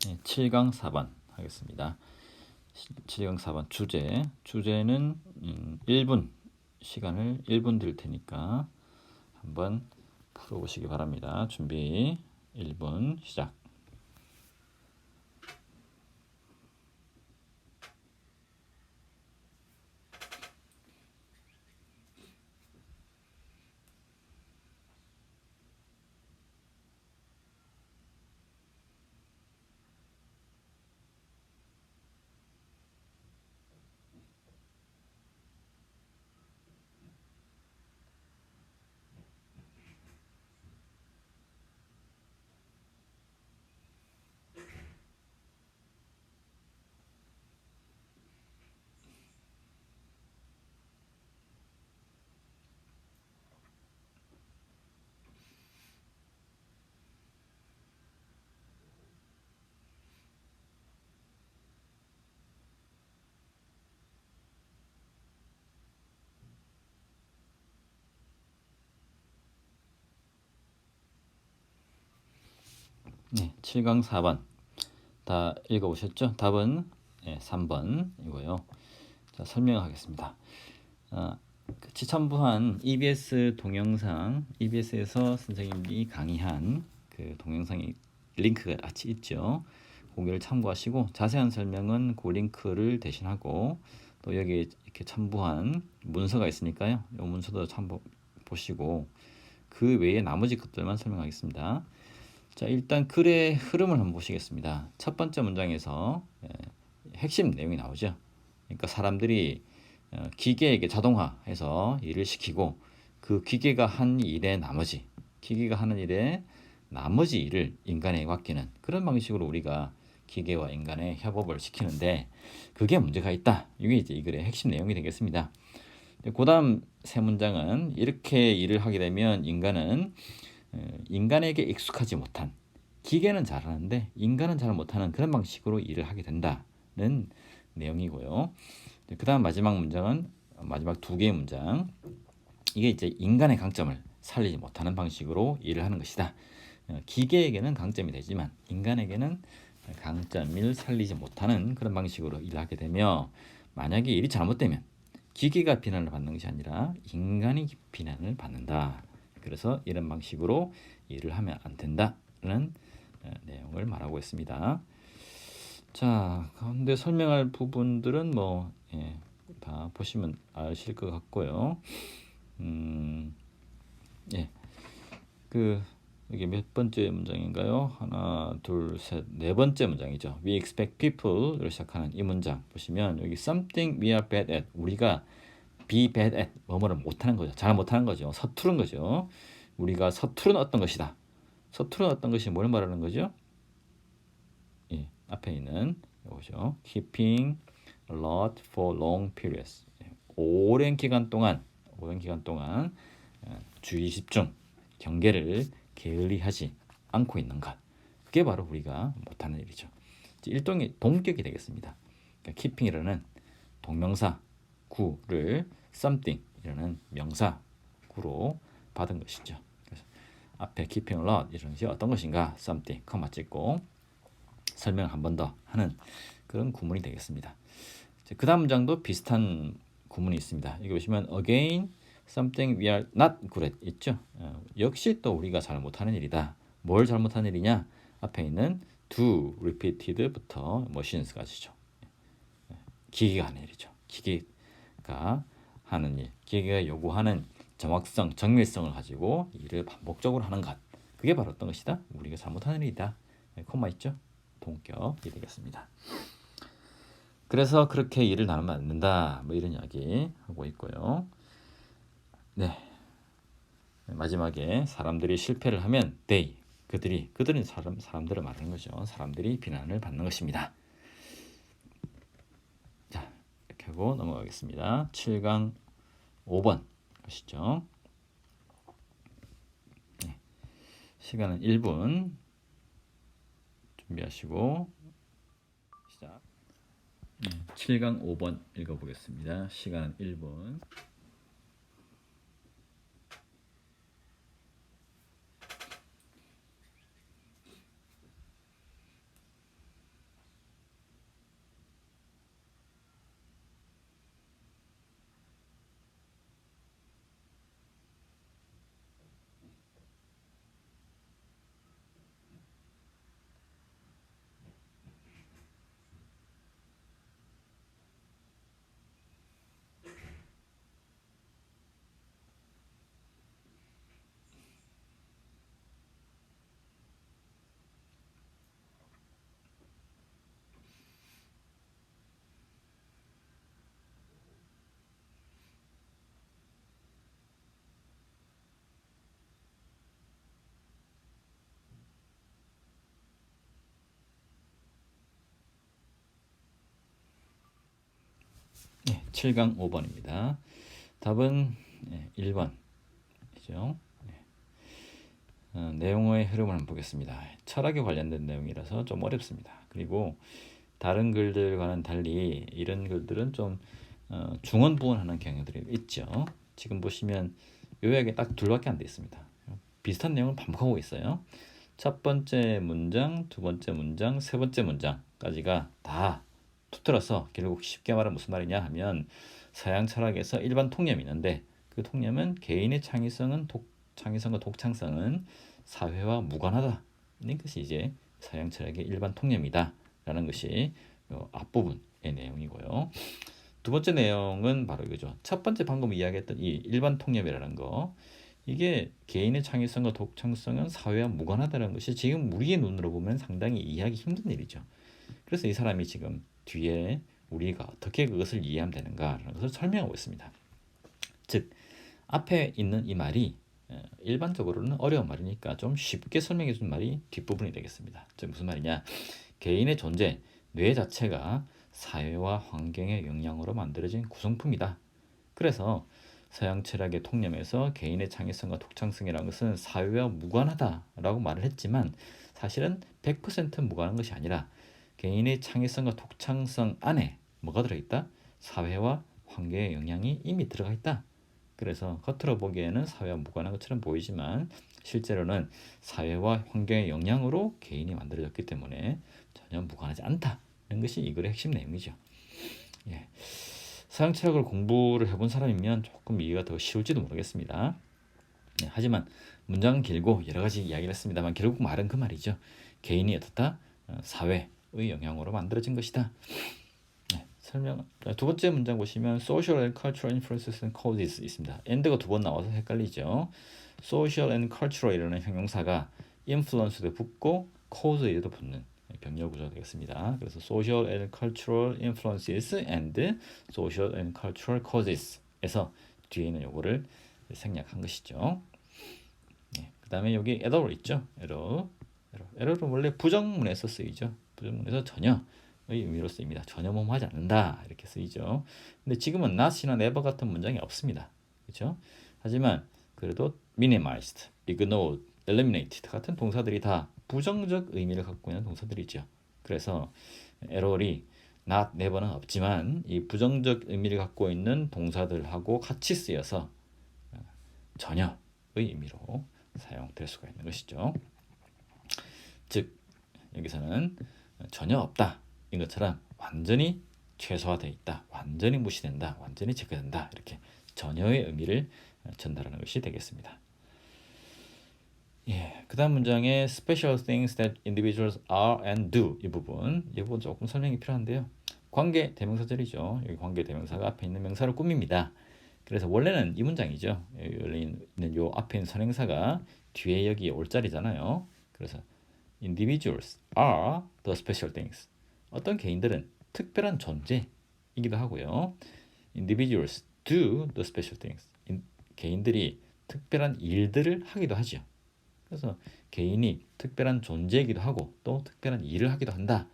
7강 4번 하겠습니다. 7강 4번 주제는 1분 시간을 1분 드릴 테니까 한번 풀어보시기 바랍니다. 준비 1분 시작. 네, 7강 4번 다 읽어보셨죠? 답은 3번이고요. 자, 설명하겠습니다. 지참부한 EBS 동영상, EBS에서 선생님이 강의한 그 동영상이 링크가 같이 있죠. 거기를 참고하시고 자세한 설명은 그 링크를 대신하고 또 여기 이렇게 첨부한 문서가 있으니까요. 이 문서도 참고 보시고 그 외에 나머지 것들만 설명하겠습니다. 자, 일단 글의 흐름을 한번 보시겠습니다. 첫 번째 문장에서 핵심 내용이 나오죠. 그러니까 사람들이 기계에게 자동화해서 일을 시키고 그 기계가 하는 일의 나머지 일을 인간에게 맡기는 그런 방식으로 우리가 기계와 인간의 협업을 시키는데 그게 문제가 있다. 이게 이제 이 글의 핵심 내용이 되겠습니다. 그 다음 세 문장은 이렇게 일을 하게 되면 인간에게 익숙하지 못한 기계는 잘하는데 인간은 잘 못하는 그런 방식으로 일을 하게 된다는 내용이고요. 그 다음 마지막 두 개의 문장, 이게 이제 인간의 강점을 살리지 못하는 방식으로 일을 하는 것이다. 기계에게는 강점이 되지만 인간에게는 강점을 살리지 못하는 그런 방식으로 일을 하게 되며 만약에 일이 잘못되면 기계가 비난을 받는 것이 아니라 인간이 비난을 받는다. 그래서 이런 방식으로 일을 하면 안 된다는 내용을 말하고 있습니다. 자, 가운데 설명할 부분들은 다 보시면 아실 것 같고요. 이게 몇 번째 문장인가요? 하나, 둘, 셋, 네 번째 문장이죠. We expect people로 시작하는 이 문장 보시면 여기 something we are bad at, 우리가 be bad at, 뭐뭐를 못하는 거죠. 잘 못하는 거죠. 서투른 거죠. 우리가 서투른 어떤 것이다. 서투른 어떤 것이 뭘 말하는 거죠? 앞에 있는 이거죠. Keeping alert for long periods. 오랜 기간 동안 주의 집중, 경계를 게을리하지 않고 있는 것. 그게 바로 우리가 못하는 일이죠. 일종의 동격이 되겠습니다. 그러니까 keeping이라는 동명사 구를 something이라는 명사 구로 받은 것이죠. 그래서 앞에 keeping alert 이런 것이 어떤 것인가, something, 컴마 찍고 설명을 한 번 더 하는 그런 구문이 되겠습니다. 그 다음 문장도 비슷한 구문이 있습니다. 여기 보시면 again something we are not good at 있죠. 역시 또 우리가 잘 못하는 일이다. 뭘 잘못하는 일이냐? 앞에 있는 do repeated부터 machines까지죠. 기계가 하는 일이죠. 기계가 하는 일, 기계가 요구하는 정확성, 정밀성을 가지고 일을 반복적으로 하는 것. 그게 바로 어떤 것이다? 우리가 잘못하는 일이다. 콤마 있죠? 동격이 되겠습니다. 그래서 그렇게 일을 나누면 안 된다. 이런 이야기 하고 있고요. 네. 마지막에 사람들이 실패를 하면 그들은 사람들을 말하는 거죠. 사람들이 비난을 받는 것입니다. 자, 이렇게 하고 넘어가겠습니다. 7강 5번 가시죠. 네. 시간은 1분 준비하시고 시작. 7강 5번 읽어보겠습니다. 시간은 1분. 네, 7강 5번입니다. 답은 1번이죠. 내용의 흐름을 한번 보겠습니다. 철학에 관련된 내용이라서 좀 어렵습니다. 그리고 다른 글들과는 달리 이런 글들은 좀 중언부언하는 경향들이 있죠. 지금 보시면 요약이 딱 둘밖에 안 돼 있습니다. 비슷한 내용을 반복하고 있어요. 첫 번째 문장, 두 번째 문장, 세 번째 문장까지가 다 통틀어서 결국 쉽게 말하면 무슨 말이냐 하면 서양 철학에서 일반 통념이 있는데 그 통념은 개인의 창의성과 독창성은 사회와 무관하다는 것이 이제 서양 철학의 일반 통념이다라는 것이 앞부분의 내용이고요. 두 번째 내용은 바로 이거죠. 첫 번째 방금 이야기했던 이 일반 통념이라는 거, 이게 개인의 창의성과 독창성은 사회와 무관하다는 것이 지금 우리의 눈으로 보면 상당히 이해하기 힘든 일이죠. 그래서 이 사람이 지금 뒤에 우리가 어떻게 그것을 이해하면 되는가라는 것을 설명하고 있습니다. 즉 앞에 있는 이 말이 일반적으로는 어려운 말이니까 좀 쉽게 설명해 준 말이 뒷부분이 되겠습니다. 즉 무슨 말이냐? 개인의 존재, 뇌 자체가 사회와 환경의 영향으로 만들어진 구성품이다. 그래서 서양 철학의 통념에서 개인의 창의성과 독창성이라는 것은 사회와 무관하다라고 말을 했지만 사실은 100% 무관한 것이 아니라 개인의 창의성과 독창성 안에 뭐가 들어있다? 사회와 환경의 영향이 이미 들어가 있다. 그래서 겉으로 보기에는 사회와 무관한 것처럼 보이지만 실제로는 사회와 환경의 영향으로 개인이 만들어졌기 때문에 전혀 무관하지 않다는 것이 이 글의 핵심 내용이죠. 예. 서양 철학을 공부를 해본 사람이면 조금 이해가 더 쉬울지도 모르겠습니다. 예, 하지만 문장은 길고 여러 가지 이야기를 했습니다만 결국 말은 그 말이죠. 개인이 어떻다? 사회의 영향으로 만들어진 것이다. 설명. 두 번째 문장 보시면 social and cultural influences and causes 있습니다. and가 두 번 나와서 헷갈리죠. social and cultural이라는 형용사가 influence도 붙고 cause에도 붙는 병렬 구조가 되겠습니다. 그래서 social and cultural influences and social and cultural causes에서 뒤에 있는 요거를 생략한 것이죠. 그 다음에 여기 error 있죠. error은 원래 부정문에서 쓰이죠. 부정문에서 전혀 의미로 쓰입니다. 전혀 뭐하지 않는다 이렇게 쓰이죠. 근데 지금은 not이나 never 같은 문장이 없습니다. 그렇죠? 하지만 그래도 minimized, ignored, eliminated 같은 동사들이 다 부정적 의미를 갖고 있는 동사들이죠. 그래서 error이 not, never는 없지만 이 부정적 의미를 갖고 있는 동사들하고 같이 쓰여서 전혀의 의미로 사용될 수가 있는 것이죠. 즉 여기서는 전혀 없다 인 것처럼 완전히 최소화되어 있다, 완전히 무시된다, 완전히 제거된다 이렇게 전혀의 의미를 전달하는 것이 되겠습니다. 예, 그 다음 문장에 special things that individuals are and do 이 부분 조금 설명이 필요한데요. 관계 대명사절이죠. 여기 관계 대명사가 앞에 있는 명사를 꾸밉니다. 그래서 원래는 이 문장이죠. 원래 있는 요 앞에 있는 선행사가 뒤에 여기 올 자리잖아요. 그래서 individuals are the special things. 어떤 개인들은 특별한 존재이기도 하고요. individuals do the special things. 개인들이 특별한 일들을 하기도 하죠. 그래서 개인이 특별한 존재이기도 하고 또 특별한 일을 하기도 한다는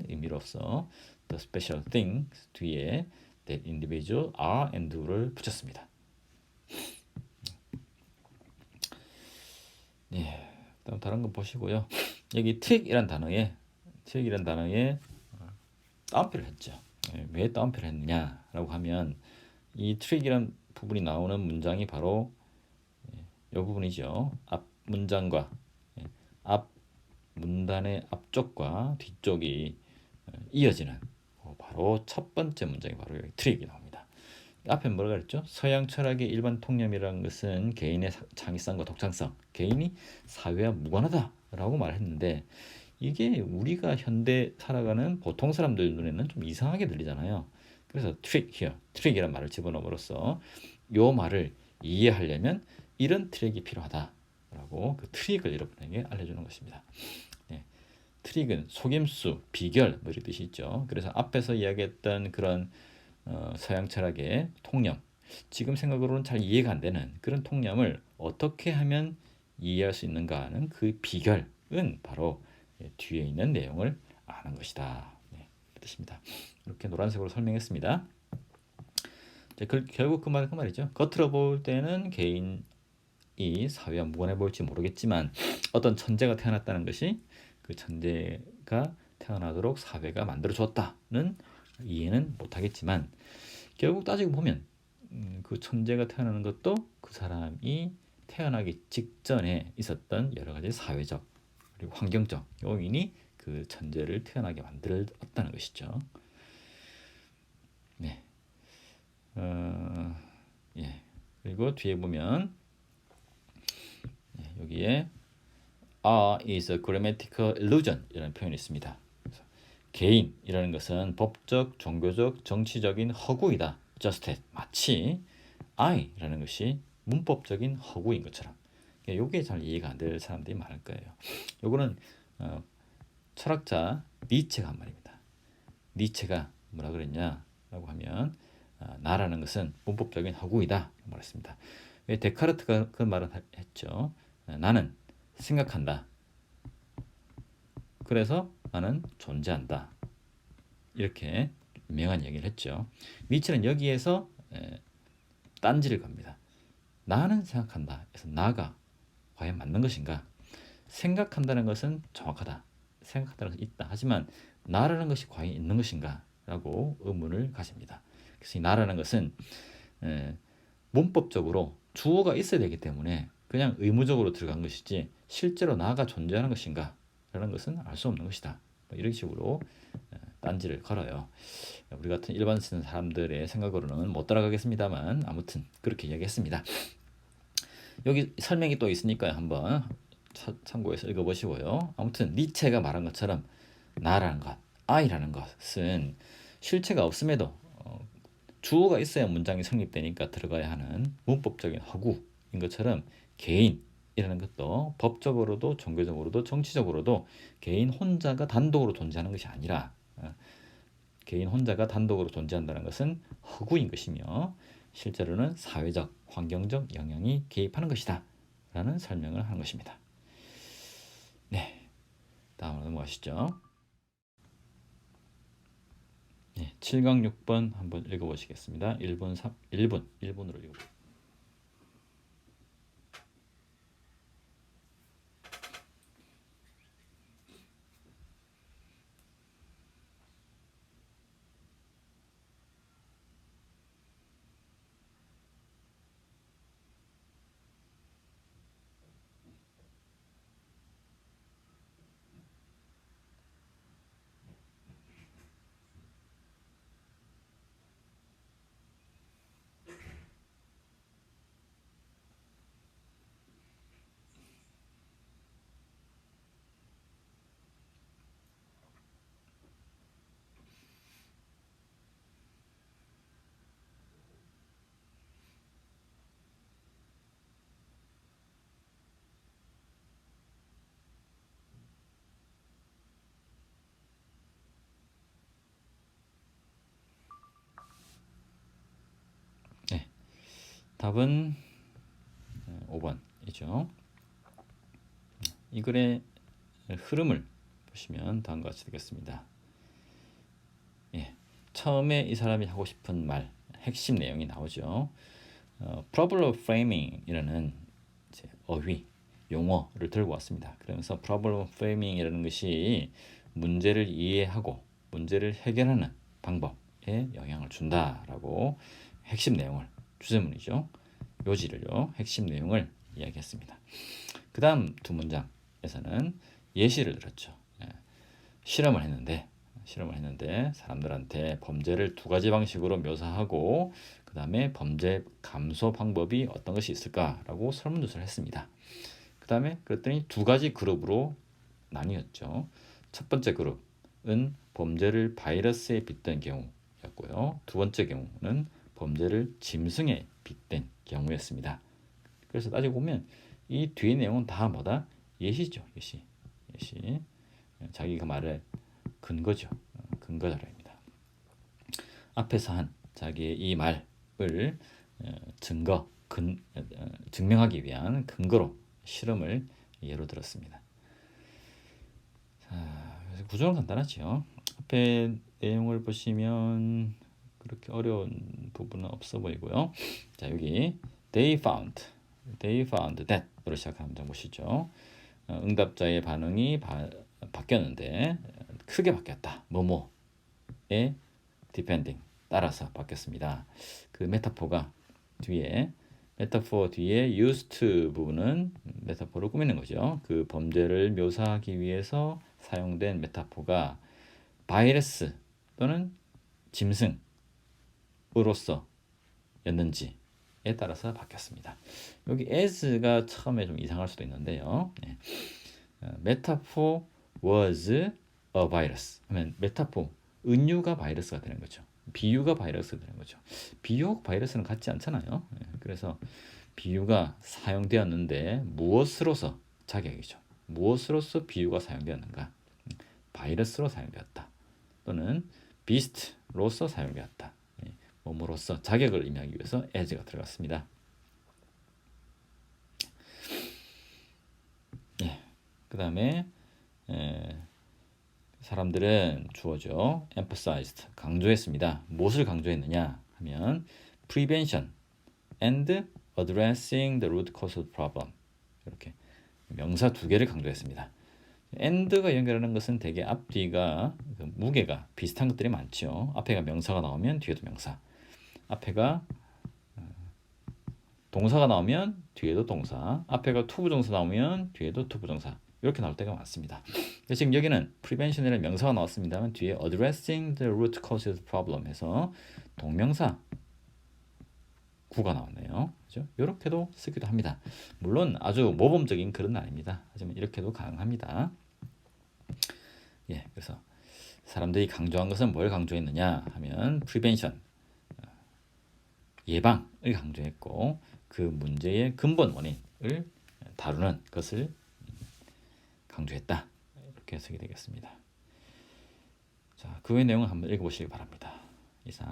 의미로서 the special things 뒤에 that individual are and do를 붙였습니다. 네, 그다음 다른 거 보시고요. 여기 트릭이란 단어에 따옴표를 했죠. 왜 따옴표를 했느냐라고 하면 이 트릭이란 부분이 나오는 문장이 바로 이 부분이죠. 앞 문장과 앞 문단의 앞쪽과 뒤쪽이 이어지는 바로 첫 번째 문장이 바로 여기 트릭이 나옵니다. 앞에 뭐라고 했죠? 서양 철학의 일반 통념이라는 것은 개인의 창의성과 독창성, 개인이 사회와 무관하다라고 말했는데 이게 우리가 현대 살아가는 보통 사람들 눈에는 좀 이상하게 들리잖아요. 그래서 트릭이란 말을 집어넣음으로써 요 말을 이해하려면 이런 트릭이 필요하다라고 그 트릭을 여러분에게 알려주는 것입니다. 네. 트릭은 속임수, 비결 뭐 이런 뜻이 있죠. 그래서 앞에서 이야기했던 그런 서양 철학의 통념, 지금 생각으로는 잘 이해가 안 되는 그런 통념을 어떻게 하면 이해할 수 있는가 하는 그 비결은 바로 뒤에 있는 내용을 아는 것이다. 네, 그 뜻입니다. 이렇게 노란색으로 설명했습니다. 결국 그 말은 그 말이죠. 겉으로 볼 때는 개인이 사회와 무관해 보일지 모르겠지만 어떤 천재가 태어났다는 것이 그 천재가 태어나도록 사회가 만들어 줬다는 이해는 못하겠지만 결국 따지고 보면 그 천재가 태어나는 것도 그 사람이 태어나기 직전에 있었던 여러 가지 사회적 그리고 환경적 요인이 그 천재를 태어나게 만들었다는 것이죠. 네. 예. 그리고 뒤에 보면 여기에 is a grammatical illusion 이라는 표현이 있습니다. 개인이라는 것은 법적, 종교적, 정치적인 허구이다. just as 마치 I라는 것이 문법적인 허구인 것처럼. 이게 잘 이해가 안 될 사람들이 많을 거예요. 요거는 철학자 니체가 한 말입니다. 니체가 뭐라 그랬냐라고 하면 나라는 것은 문법적인 허구이다 말했습니다. 왜 데카르트가 그 말을 했죠. 나는 생각한다. 그래서 나는 존재한다. 이렇게 유명한 얘기를 했죠. 니체는 여기에서 딴지를 겁니다. 나는 생각한다. 그래서 나가 과연 맞는 것인가? 생각한다는 것은 정확하다. 생각한다는 것이 있다. 하지만 나라는 것이 과연 있는 것인가? 라고 의문을 가집니다. 그래서 이 나라는 것은 문법적으로 주어가 있어야 되기 때문에 그냥 의무적으로 들어간 것이지 실제로 나가 존재하는 것인가? 라는 것은 알 수 없는 것이다. 이런 식으로 딴지를 걸어요. 우리 같은 일반 쓰는 사람들의 생각으로는 못 따라가겠습니다만 아무튼 그렇게 이야기했습니다. 여기 설명이 또 있으니까 한번 참고해서 읽어보시고요. 아무튼 니체가 말한 것처럼 나라는 것, I라는 것은 실체가 없음에도 주어가 있어야 문장이 성립되니까 들어가야 하는 문법적인 허구인 것처럼 개인이라는 것도 법적으로도 종교적으로도 정치적으로도 개인 혼자가 단독으로 존재하는 것이 아니라 개인 혼자가 단독으로 존재한다는 것은 허구인 것이며 실제로는 사회적, 환경적 영향이 개입하는 것이다 라는 설명을 하는 것입니다. 네, 다음으로 넘어가시죠. 네, 7강 6번 한번 읽어보시겠습니다. 1번으로 읽어보세요. 네, 답은 5번이죠. 이 글의 흐름을 보시면 다음과 같이 되겠습니다. 예, 처음에 이 사람이 하고 싶은 말, 핵심 내용이 나오죠. problem framing이라는 어휘, 용어를 들고 왔습니다. 그러면서 problem framing이라는 것이 문제를 이해하고 문제를 해결하는 방법에 영향을 준다라고 핵심 내용을, 주제문이죠. 요지를요, 핵심 내용을 이야기했습니다. 그 다음 두 문장에서는 예시를 들었죠. 실험을 했는데 사람들한테 범죄를 두 가지 방식으로 묘사하고 그 다음에 범죄 감소 방법이 어떤 것이 있을까라고 설문조사를 했습니다. 그 다음에 그랬더니 두 가지 그룹으로 나뉘었죠. 첫 번째 그룹은 범죄를 바이러스에 빗댄 경우였고요. 두 번째 경우는 범죄를 짐승에 빗댄 경우였습니다. 그래서 따지고 보면 이 뒤의 내용은 다 뭐다? 예시죠. 예시. 자기가 말의 근거죠. 근거 자료입니다. 앞에서 한 자기의 이 말을 증명하기 위한 근거로 실험을 예로 들었습니다. 자, 그래서 구조는 간단하죠. 앞에 내용을 보시면 그렇게 어려운 부분은 없어 보이고요. 자, 여기 they found that으로 시작하는 문장 보시죠. 응답자의 반응이 바뀌었는데 크게 바뀌었다. 뭐뭐에 depending 따라서 바뀌었습니다. 그 메타포가 뒤에 메타포 뒤에 used to 부분은 메타포를 꾸미는 거죠. 그 범죄를 묘사하기 위해서 사용된 메타포가 바이러스 또는 짐승으로서 였는지에 따라서 바뀌었습니다. 여기 as가 처음에 좀 이상할 수도 있는데요. 메타포 was a virus 하면 메타포 은유가 바이러스가 되는 거죠. 비유가 바이러스가 되는 거죠. 비유하고 바이러스는 같지 않잖아요. 그래서 비유가 사용되었는데 무엇으로서 자격이죠. 무엇으로서 비유가 사용되었는가? 바이러스로 사용되었다. 또는 비스트로서 사용되었다. 몸으로서 자격을 의미하기 위해서 as가 들어갔습니다. 그 다음에 사람들은 주어죠. emphasized, 강조했습니다. 무엇을 강조했느냐 하면 prevention and addressing the root cause of the problem. 이렇게 명사 두 개를 강조했습니다. and가 연결하는 것은 대개 앞뒤가 무게가 비슷한 것들이 많죠. 앞에가 명사가 나오면 뒤에도 명사, 앞에가 동사가 나오면 뒤에도 동사, 앞에가 투부정사 나오면 뒤에도 투부정사, 이렇게 나올 때가 많습니다. 지금 여기는 prevention이라는 명사가 나왔습니다만 뒤에 addressing the root cause of the problem 해서 동명사 구가 나왔네요. 그죠? 이렇게도 쓰기도 합니다. 물론 아주 모범적인 글은 아닙니다. 하지만 이렇게도 가능합니다. 그래서 사람들이 강조한 것은 뭘 강조했느냐 하면 prevention, 예방을 강조했고 그 문제의 근본 원인을 다루는 것을 강조했다. 이렇게 해석이 되겠습니다. 자, 그 외의 내용을 한번 읽어보시기 바랍니다. 이상.